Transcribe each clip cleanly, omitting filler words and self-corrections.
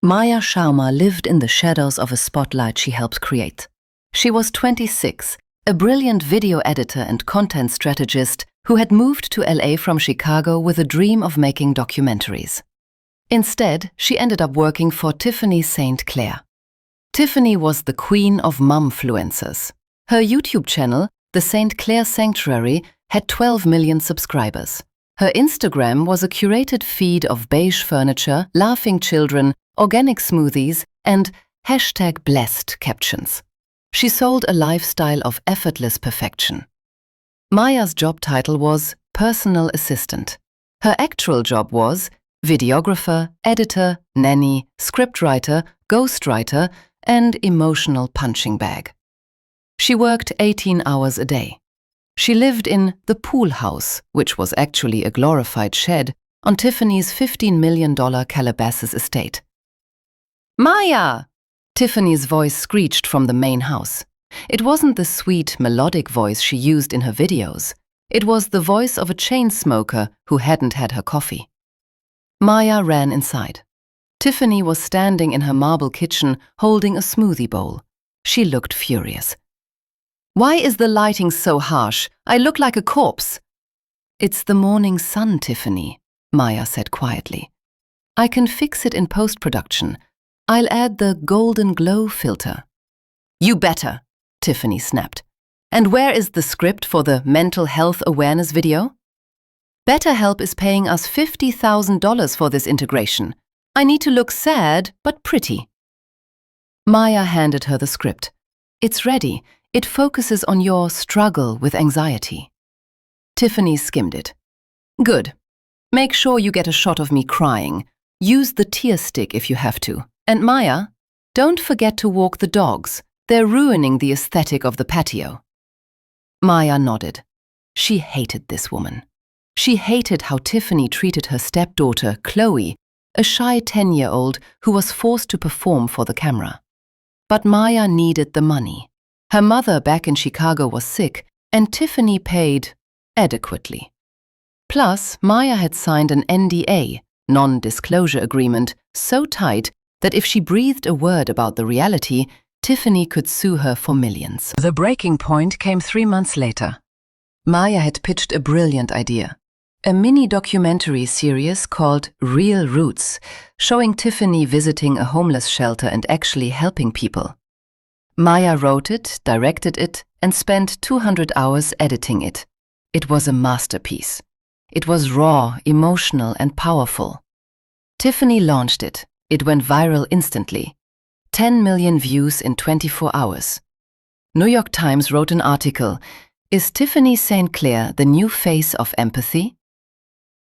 Maya Sharma lived in the shadows of a spotlight she helped create. She was 26, a brilliant video editor and content strategist who had moved to LA from Chicago with a dream of making documentaries. Instead, she ended up working for Tiffany St. Clair. Tiffany was the queen of Mom-Fluencers. Her YouTube channel, the St. Clair Sanctuary, had 12 million subscribers. Her Instagram was a curated feed of beige furniture, laughing children, organic smoothies, and #blessed captions. She sold a lifestyle of effortless perfection. Maya's job title was personal assistant. Her actual job was videographer, editor, nanny, scriptwriter, ghostwriter, and emotional punching bag. She worked 18 hours a day. She lived in the pool house, which was actually a glorified shed, on Tiffany's $15 million Calabasas estate. "Maya!" Tiffany's voice screeched from the main house. It wasn't the sweet, melodic voice she used in her videos. It was the voice of a chain smoker who hadn't had her coffee. Maya ran inside. Tiffany was standing in her marble kitchen holding a smoothie bowl. She looked furious. "Why is the lighting so harsh? I look like a corpse." "It's the morning sun, Tiffany," Maya said quietly. "I can fix it in post-production. I'll add the golden glow filter." "You better," Tiffany snapped. "And where is the script for the mental health awareness video?" "BetterHelp is paying us $50,000 for this integration. I need to look sad but pretty." Maya handed her the script. "It's ready. It focuses on your struggle with anxiety." Tiffany skimmed it. "Good. Make sure you get a shot of me crying. Use the tear stick if you have to. And Maya, don't forget to walk the dogs. They're ruining the aesthetic of the patio." Maya nodded. She hated this woman. She hated how Tiffany treated her stepdaughter, Chloe, a shy 10-year-old who was forced to perform for the camera. But Maya needed the money. Her mother back in Chicago was sick, and Tiffany paid adequately. Plus, Maya had signed an NDA, non-disclosure agreement, so tight that if she breathed a word about the reality, Tiffany could sue her for millions. The breaking point came 3 months later. Maya had pitched a brilliant idea. A mini-documentary series called Real Roots, showing Tiffany visiting a homeless shelter and actually helping people. Maya wrote it, directed it, and spent 200 hours editing it. It was a masterpiece. It was raw, emotional, and powerful. Tiffany launched it. It went viral instantly. 10 million views in 24 hours. New York Times wrote an article, "Is Tiffany St. Clair the new face of empathy?"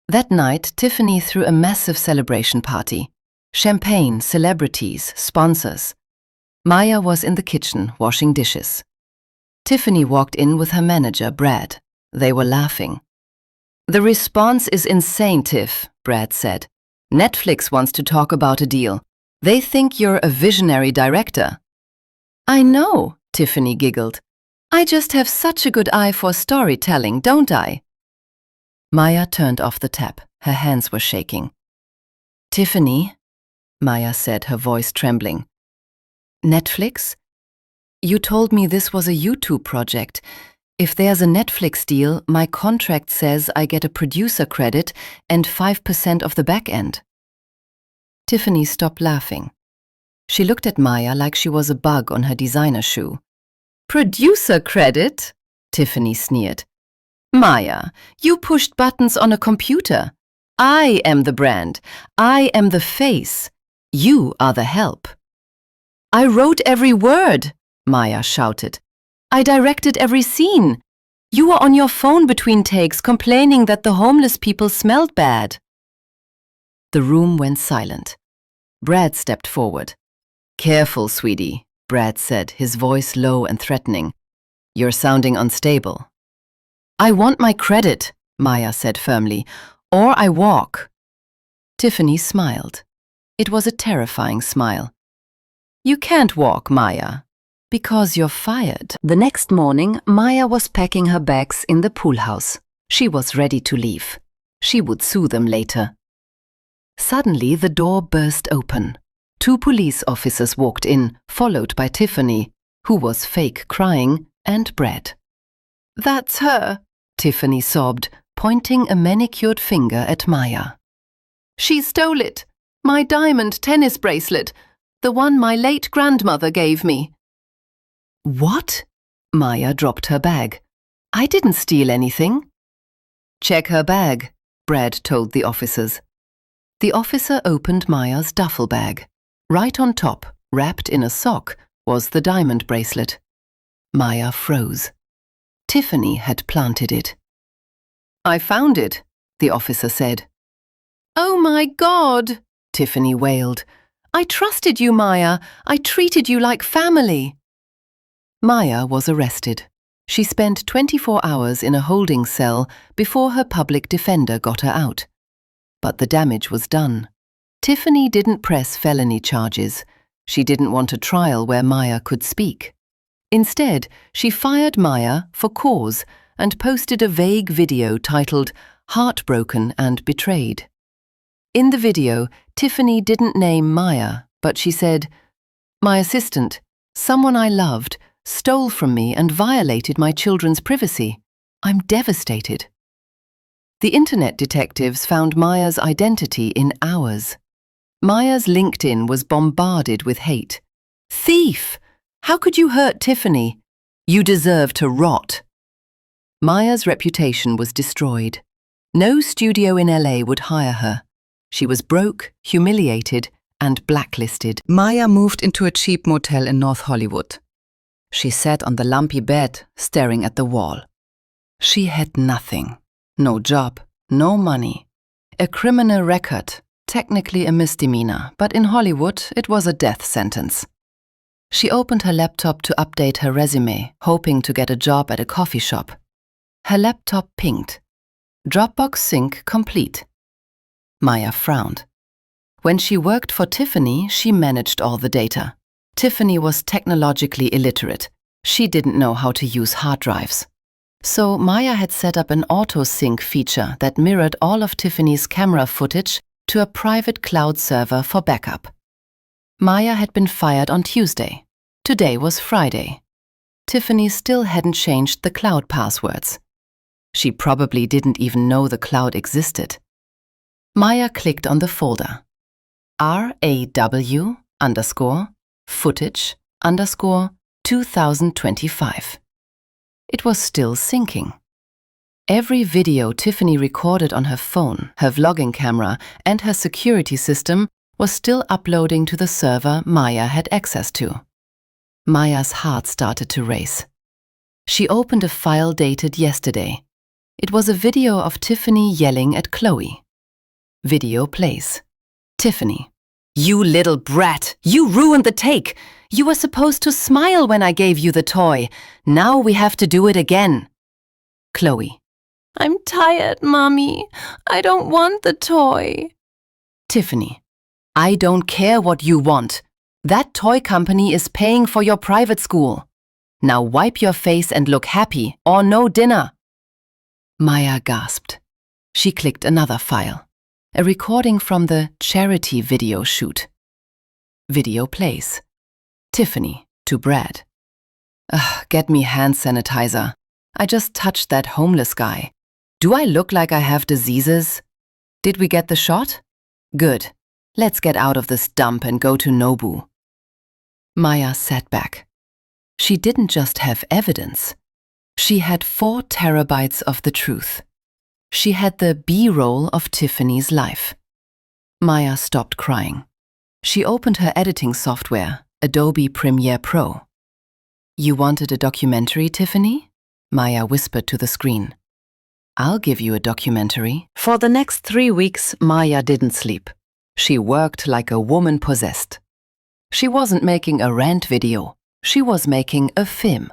That night, Tiffany threw a massive celebration party. Champagne, celebrities, sponsors. Maya was in the kitchen, washing dishes. Tiffany walked in with her manager, Brad. They were laughing. "The response is insane, Tiff," Brad said. "Netflix wants to talk about a deal. They think you're a visionary director." "I know," Tiffany giggled. "I just have such a good eye for storytelling, don't I?" Maya turned off the tap. Her hands were shaking. "Tiffany," Maya said, her voice trembling. "Netflix? You told me this was a YouTube project. If there's a Netflix deal, my contract says I get a producer credit and 5% of the back end." Tiffany stopped laughing. She looked at Maya like she was a bug on her designer shoe. "Producer credit?" Tiffany sneered. "Maya, you pushed buttons on a computer. I am the brand. I am the face. You are the help." "I wrote every word," Maya shouted. "I directed every scene. You were on your phone between takes complaining that the homeless people smelled bad." The room went silent. Brad stepped forward. "Careful, sweetie," Brad said, his voice low and threatening. "You're sounding unstable." "I want my credit," Maya said firmly, "or I walk." Tiffany smiled. It was a terrifying smile. "You can't walk, Maya, because you're fired." The next morning, Maya was packing her bags in the pool house. She was ready to leave. She would sue them later. Suddenly, the door burst open. 2 police officers walked in, followed by Tiffany, who was fake crying, and Brad. "That's her," Tiffany sobbed, pointing a manicured finger at Maya. "She stole it. My diamond tennis bracelet. The one my late grandmother gave me." "What?" Maya dropped her bag. "I didn't steal anything." "Check her bag," Brad told the officers. The officer opened Maya's duffel bag. Right on top, wrapped in a sock, was the diamond bracelet. Maya froze. Tiffany had planted it. "I found it," the officer said. "Oh my God," Tiffany wailed. "I trusted you, Maya. I treated you like family." Maya was arrested. She spent 24 hours in a holding cell before her public defender got her out. But the damage was done. Tiffany didn't press felony charges. She didn't want a trial where Maya could speak. Instead, she fired Maya for cause and posted a vague video titled "Heartbroken and Betrayed." In the video, Tiffany didn't name Maya, but she said, "My assistant, someone I loved, stole from me and violated my children's privacy. I'm devastated." The internet detectives found Maya's identity in hours. Maya's LinkedIn was bombarded with hate. "Thief! How could you hurt Tiffany? You deserve to rot." Maya's reputation was destroyed. No studio in LA would hire her. She was broke, humiliated, and blacklisted. Maya moved into a cheap motel in North Hollywood. She sat on the lumpy bed, staring at the wall. She had nothing. No job, no money. A criminal record, technically a misdemeanor, but in Hollywood it was a death sentence. She opened her laptop to update her resume, hoping to get a job at a coffee shop. Her laptop pinged. "Dropbox sync complete." Maya frowned. When she worked for Tiffany, she managed all the data. Tiffany was technologically illiterate. She didn't know how to use hard drives. So Maya had set up an auto-sync feature that mirrored all of Tiffany's camera footage to a private cloud server for backup. Maya had been fired on Tuesday. Today was Friday. Tiffany still hadn't changed the cloud passwords. She probably didn't even know the cloud existed. Maya clicked on the folder. RAW_footage_2025. It was still syncing. Every video Tiffany recorded on her phone, her vlogging camera, and her security system was still uploading to the server Maya had access to. Maya's heart started to race. She opened a file dated yesterday. It was a video of Tiffany yelling at Chloe. Video plays. Tiffany: "You little brat! You ruined the take! You were supposed to smile when I gave you the toy. Now we have to do it again." Chloe: "I'm tired, Mommy. I don't want the toy." Tiffany: "I don't care what you want. That toy company is paying for your private school. Now wipe your face and look happy, or no dinner." Maya gasped. She clicked another file. A recording from the charity video shoot. Video plays. Tiffany to Brad: "Get me hand sanitizer. I just touched that homeless guy. Do I look like I have diseases? Did we get the shot? Good. Let's get out of this dump and go to Nobu." Maya sat back. She didn't just have evidence. She had 4 terabytes of the truth. She had the B-roll of Tiffany's life. Maya stopped crying. She opened her editing software, Adobe Premiere Pro. "You wanted a documentary, Tiffany?" Maya whispered to the screen. "I'll give you a documentary." For the next 3 weeks, Maya didn't sleep. She worked like a woman possessed. She wasn't making a rant video. She was making a film.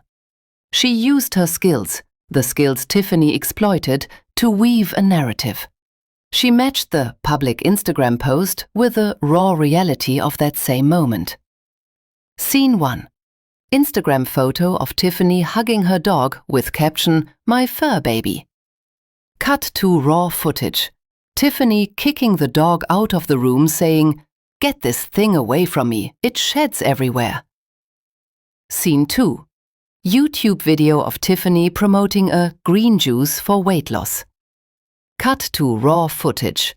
She used her skills, the skills Tiffany exploited, to weave a narrative. She matched the public Instagram post with the raw reality of that same moment. Scene 1. Instagram photo of Tiffany hugging her dog with caption, "My fur baby." Cut to raw footage. Tiffany kicking the dog out of the room saying, Get this thing away from me, it sheds everywhere. Scene 2. YouTube video of Tiffany promoting a green juice for weight loss. Cut to raw footage.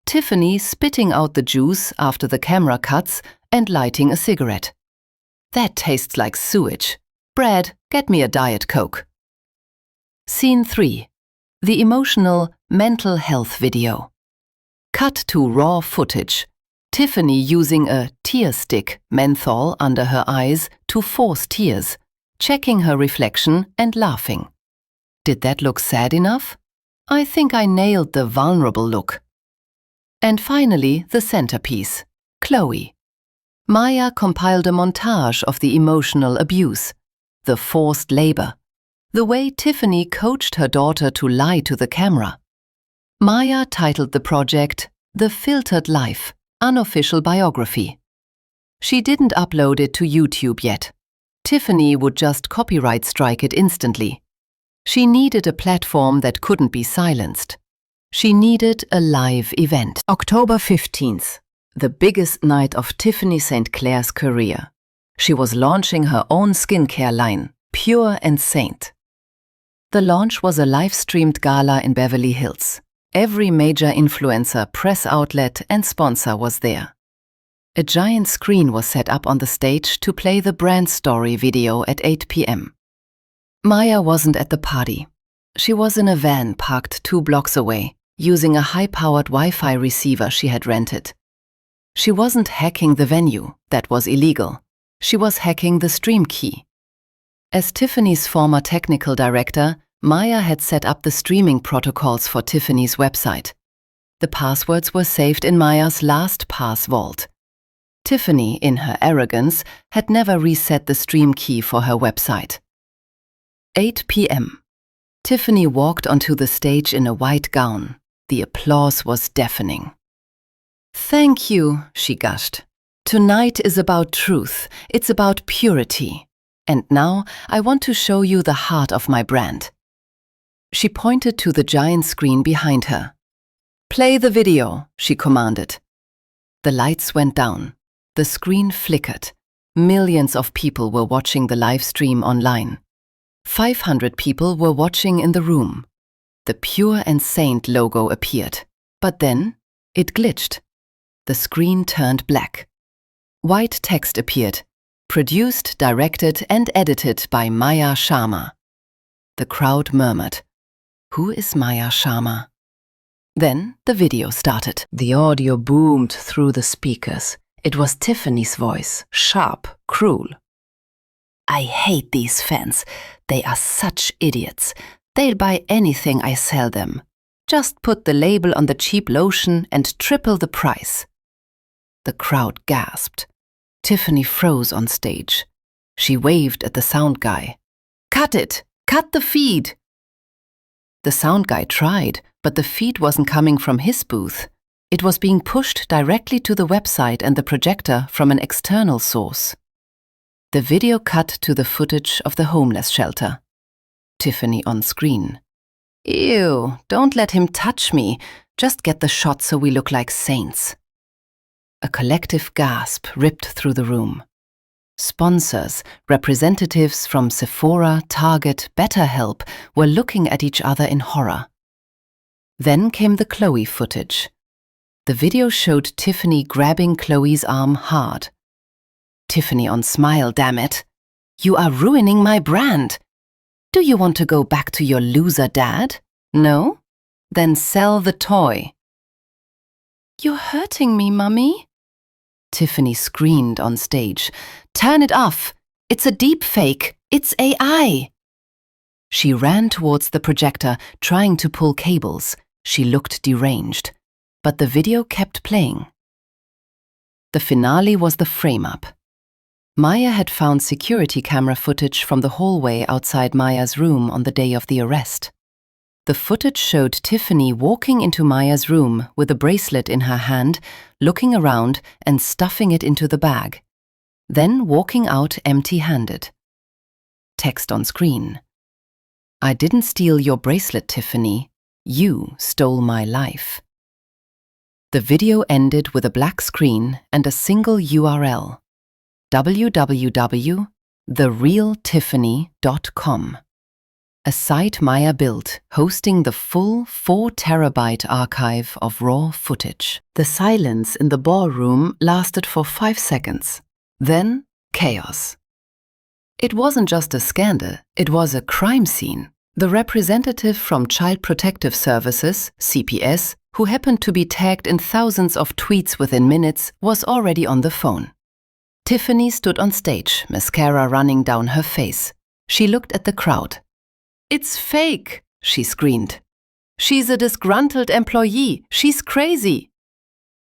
Tiffany spitting out the juice after the camera cuts and lighting a cigarette. That tastes like sewage. Brad, get me a Diet Coke. Scene 3. The emotional mental health video. Cut to raw footage. Tiffany using a tear stick, menthol under her eyes to force tears, checking her reflection and laughing. Did that look sad enough? I think I nailed the vulnerable look. And finally, the centerpiece, Chloe. Maya compiled a montage of the emotional abuse, the forced labor, the way Tiffany coached her daughter to lie to the camera. Maya titled the project The Filtered Life, Unofficial Biography. She didn't upload it to YouTube yet. Tiffany would just copyright strike it instantly. She needed a platform that couldn't be silenced. She needed a live event. October 15th, the biggest night of Tiffany St. Clair's career. She was launching her own skincare line, Pure and Saint. The launch was a live-streamed gala in Beverly Hills. Every major influencer, press outlet and sponsor was there. A giant screen was set up on the stage to play the brand story video at 8 p.m. Maya wasn't at the party. She was in a van parked 2 blocks away, using a high-powered Wi-Fi receiver she had rented. She wasn't hacking the venue, that was illegal. She was hacking the stream key. As Tiffany's former technical director, Maya had set up the streaming protocols for Tiffany's website. The passwords were saved in Maya's LastPass vault. Tiffany, in her arrogance, had never reset the stream key for her website. 8 p.m. Tiffany walked onto the stage in a white gown. The applause was deafening. "Thank you," she gushed. "Tonight is about truth. It's about purity. And now I want to show you the heart of my brand." She pointed to the giant screen behind her. "Play the video," she commanded. The lights went down. The screen flickered. Millions of people were watching the live stream online. 500 people were watching in the room. The Pure and Saint logo appeared. But then it glitched. The screen turned black. White text appeared. Produced, directed and edited by Maya Sharma. The crowd murmured. Who is Maya Sharma? Then the video started. The audio boomed through the speakers. It was Tiffany's voice, sharp, cruel. "I hate these fans. They are such idiots. They'll buy anything I sell them. Just put the label on the cheap lotion and triple the price." The crowd gasped. Tiffany froze on stage. She waved at the sound guy. "Cut it! Cut the feed!" The sound guy tried, but the feed wasn't coming from his booth. It was being pushed directly to the website and the projector from an external source. The video cut to the footage of the homeless shelter. Tiffany on screen. "Ew, don't let him touch me. Just get the shot so we look like saints." A collective gasp ripped through the room. Sponsors, representatives from Sephora, Target, BetterHelp were looking at each other in horror. Then came the Chloe footage. The video showed Tiffany grabbing Chloe's arm hard. Tiffany on smile, damn it. "You are ruining my brand. Do you want to go back to your loser dad? No? Then sell the toy." "You're hurting me, Mummy." Tiffany screamed on stage. "Turn it off! It's a deep fake! It's AI!" She ran towards the projector, trying to pull cables. She looked deranged. But the video kept playing. The finale was the frame-up. Maya had found security camera footage from the hallway outside Maya's room on the day of the arrest. The footage showed Tiffany walking into Maya's room with a bracelet in her hand, looking around and stuffing it into the bag, then walking out empty-handed. Text on screen. "I didn't steal your bracelet, Tiffany. You stole my life." The video ended with a black screen and a single URL: www.therealtiffany.com. A site Maya built, hosting the full 4 terabyte archive of raw footage. The silence in the ballroom lasted for 5 seconds. Then, chaos. It wasn't just a scandal, it was a crime scene. The representative from Child Protective Services, CPS, who happened to be tagged in thousands of tweets within minutes, was already on the phone. Tiffany stood on stage, mascara running down her face. She looked at the crowd. "It's fake," she screamed. "She's a disgruntled employee. She's crazy."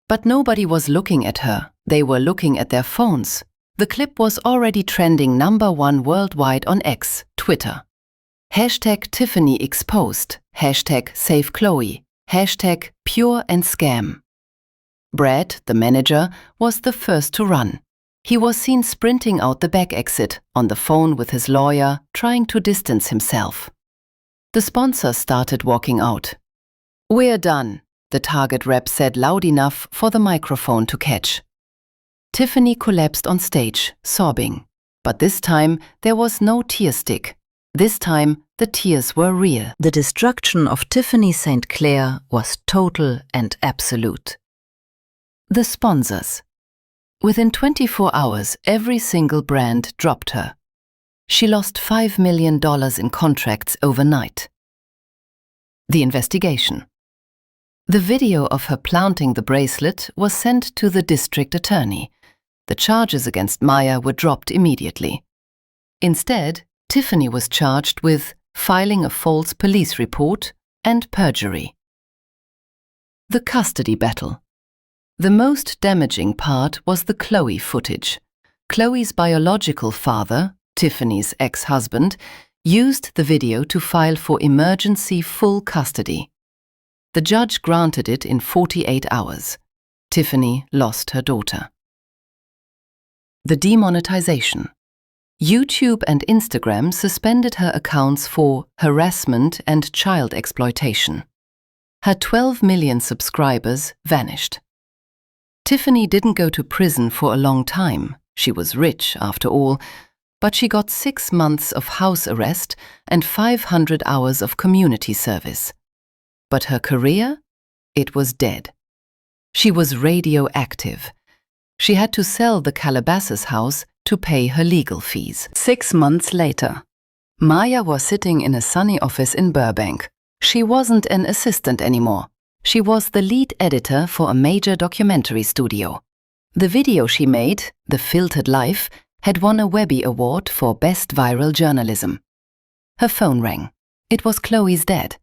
But nobody was looking at her. They were looking at their phones. The clip was already trending #1 worldwide on X, Twitter. #TiffanyExposed, #SaveChloe, #PureAndScam. Brad, the manager, was the first to run. He was seen sprinting out the back exit, on the phone with his lawyer, trying to distance himself. The sponsors started walking out. "We're done," the Target rep said loud enough for the microphone to catch. Tiffany collapsed on stage, sobbing. But this time, there was no tear stick. This time, the tears were real. The destruction of Tiffany St. Clair was total and absolute. The sponsors. Within 24 hours, every single brand dropped her. She lost $5 million in contracts overnight. The investigation. The video of her planting the bracelet was sent to the district attorney. The charges against Maya were dropped immediately. Instead, Tiffany was charged with filing a false police report and perjury. The custody battle. The most damaging part was the Chloe footage. Chloe's biological father, Tiffany's ex-husband, used the video to file for emergency full custody. The judge granted it in 48 hours. Tiffany lost her daughter. The demonetization. YouTube and Instagram suspended her accounts for harassment and child exploitation. Her 12 million subscribers vanished. Tiffany didn't go to prison for a long time. She was rich, after all, but she got 6 months of house arrest and 500 hours of community service. But her career? It was dead. She was radioactive. She had to sell the Calabasas house to pay her legal fees. 6 months later, Maya was sitting in a sunny office in Burbank. She wasn't an assistant anymore. She was the lead editor for a major documentary studio. The video she made, The Filtered Life, had won a Webby Award for Best Viral Journalism. Her phone rang. It was Chloe's dad.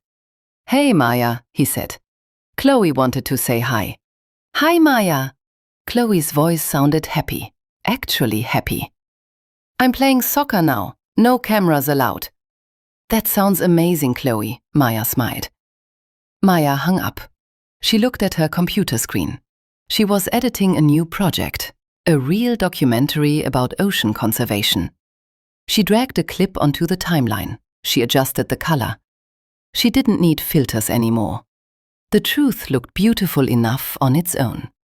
"Hey, Maya," he said. Chloe wanted to say hi. "Hi, Maya." Chloe's voice sounded happy. Actually happy. "I'm playing soccer now. No cameras allowed." "That sounds amazing, Chloe," Maya smiled. Maya hung up. She looked at her computer screen. She was editing a new project, a real documentary about ocean conservation. She dragged a clip onto the timeline. She adjusted the color. She didn't need filters anymore. The truth looked beautiful enough on its own.